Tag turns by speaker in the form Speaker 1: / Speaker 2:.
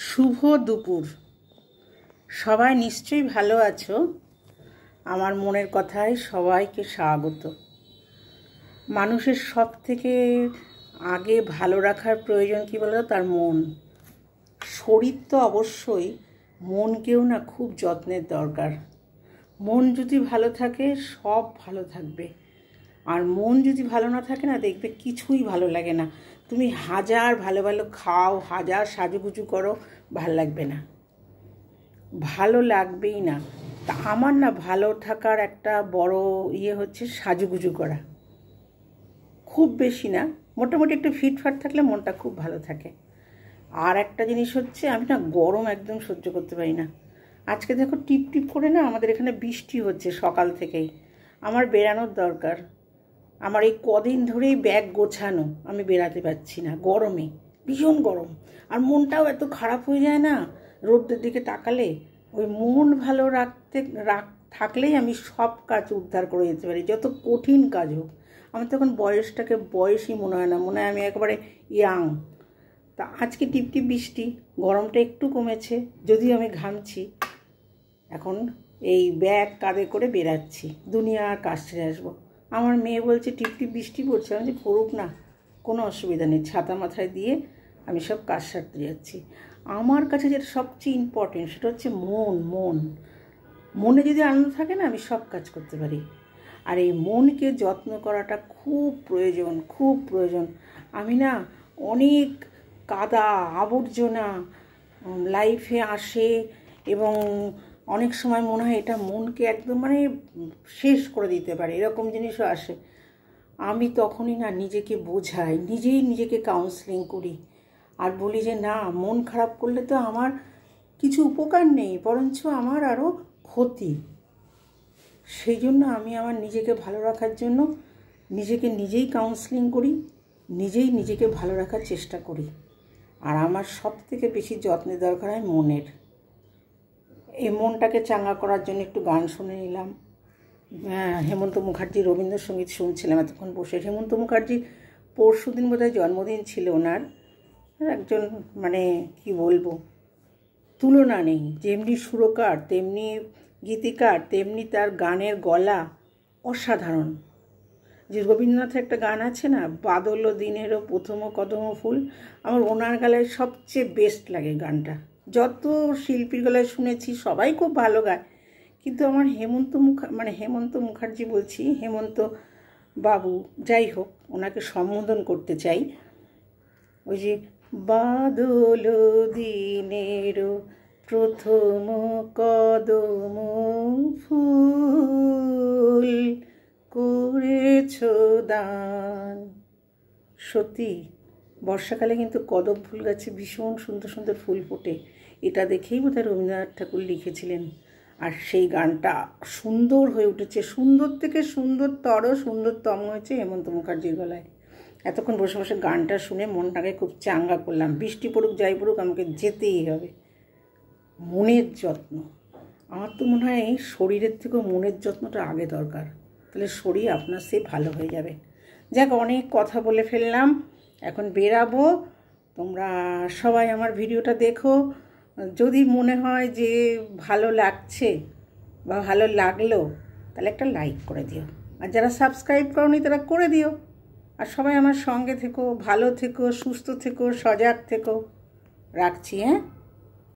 Speaker 1: শুভ দুপুর। সবাই নিশ্চয়ই ভালো আছো। আমার মনের কথায় সবাইকে স্বাগত। মানুষের সব থেকে আগে ভালো রাখার প্রয়োজন কী বলো? তার মন। শরীর তো অবশ্যই, মনকেও না খুব যত্নের দরকার। মন যদি ভালো থাকে সব ভালো থাকবে, আর মন যদি ভালো না থাকে না, দেখবে কিছুই ভালো লাগে না। তুমি হাজার ভালো ভালো খাও, হাজার সাজুগুজু করো, ভাল লাগবে না, ভালো লাগবেই না। তা আমার না ভালো থাকার একটা বড় হচ্ছে সাজুগুজু করা। খুব বেশি না, মোটামুটি একটু ফিটফাট থাকলে মনটা খুব ভালো থাকে। আর একটা জিনিস হচ্ছে, আমি না গরম একদম সহ্য করতে পারি না। আজকে দেখো টিপ টিপ করে না আমাদের এখানে বৃষ্টি হচ্ছে সকাল থেকেই। আমার বেরানোর দরকার। আমার এই কদিন ধরেই ব্যাগ গোছানো, আমি বেরাতে পারছি না গরমে, ভীষণ গরম। আর মনটাও এত খারাপ হয়ে যায় না রোদের দিকে তাকালে। ওই মন ভালো থাকলেই আমি সব কাজ উদ্ধার করে যেতে পারি, যত কঠিন কাজ হোক। আমার তখন বয়সটাকে বয়সই মনে হয় না, মনে হয় আমি একেবারে ইয়াং। তা আজকে টিপটিপ বৃষ্টি, গরমটা একটু কমেছে, যদিও আমি ঘামছি। এখন এই ব্যাগ কাঁধে করে বেরাচ্ছি, দুনিয়ার কাজ ছেড়ে আসবো। আমার মেয়ে বলছে টিপটিপ বৃষ্টি পড়ছে, আমি যে পড়ুক না, কোনো অসুবিধা নেই, ছাতা মাথায় দিয়ে আমি সব কাজ সারতে যাচ্ছি। আমার কাছে যেটা সবচেয়ে ইম্পর্টেন্ট সেটা হচ্ছে মনে যদি আনন্দ থাকে না, আমি সব কাজ করতে পারি। আর এই মনকে যত্ন করাটা খুব প্রয়োজন, খুব প্রয়োজন। আমি না অনেক কাদা আবর্জনা লাইফে আসে, এবং অনেক সময় মনে হয় এটা মনকে একদম শেষ করে দিতে পারে, এরকম জিনিসও আসে। আমি তখনই না নিজেকে বোঝাই, নিজেকে কাউন্সেলিং করি, আর বলি যে না, মন খারাপ করলে তো আমার কিছু উপকার নেই, বরঞ্চ আমার আরও ক্ষতি। সেই জন্য আমি আমার নিজেকে ভালো রাখার জন্য নিজেই কাউন্সেলিং করি, নিজেকে ভালো রাখার চেষ্টা করি। আর আমার সব থেকে বেশি যত্নের দরকার হয় মনের। এই মনটাকে চাঙ্গা করার জন্য একটু গান শুনে নিলাম। হেমন্ত মুখার্জির রবীন্দ্রসঙ্গীত শুনছিলাম এতক্ষণ বসে। হেমন্ত মুখার্জি পরশুদিন বোধহয় জন্মদিন ছিল ওনার। একজন কি বলবো, তুলনা নেই। যেমনি সুরকার, তেমনি গীতিকার, তেমনি তার গানের গলা অসাধারণ। যে রবীন্দ্রনাথের একটা গান আছে না, বাদল দিনেরও প্রথম কদম ফুল, আমার ওনার গলায় সবচেয়ে বেস্ট লাগে গানটা। যত শিল্পীর গলায় শুনেছি সবাই খুব ভালো গায়, কিন্তু আমার হেমন্ত মুখার্জি বলছি, হেমন্ত বাবু, যাই হোক, ওনাকে সম্বোধন করতে চাই। ওই যে বাদল দিনেরও প্রথম কদম ফুল করেছ দান। সত্যি বর্ষাকালে কিন্তু কদম ফুল গাছে ভীষণ সুন্দর সুন্দর ফুল ফোটে, এটা দেখেই বোধহয় রবীন্দ্রনাথ ঠাকুর লিখেছিলেন। আর সেই গানটা সুন্দর হয়ে উঠেছে, সুন্দর থেকে সুন্দরতম হয়েছে হেমন্ত মুখার্জির গলায়। এতক্ষণ বসে বসে গানটা শুনে মনটাকে খুব চাঙ্গা করলাম। বৃষ্টি পড়ুক যাই পড়ুক, আমাকে যেতেই হবে। মনের যত্ন, আমার তো মনে হয় এই শরীরের থেকেও মনের যত্নটা আগে দরকার, তাহলে শরীর আপনার সে ভালো হয়ে যাবে। যাক, অনেক কথা বলে ফেললাম, এখন বেরাবো। তোমরা সবাই আমার ভিডিওটা দেখো। যদি মনে হয় যে ভালো লাগছে বা ভালো লাগলো, তাহলে একটা লাইক করে দিও, আর যারা সাবস্ক্রাইব করোনি তারা করে দিও। আর সবাই আমার সঙ্গে থেকো, ভালো থেকো, সুস্থ থেকো, সজাগ থেকো। রাখছি, হ্যাঁ।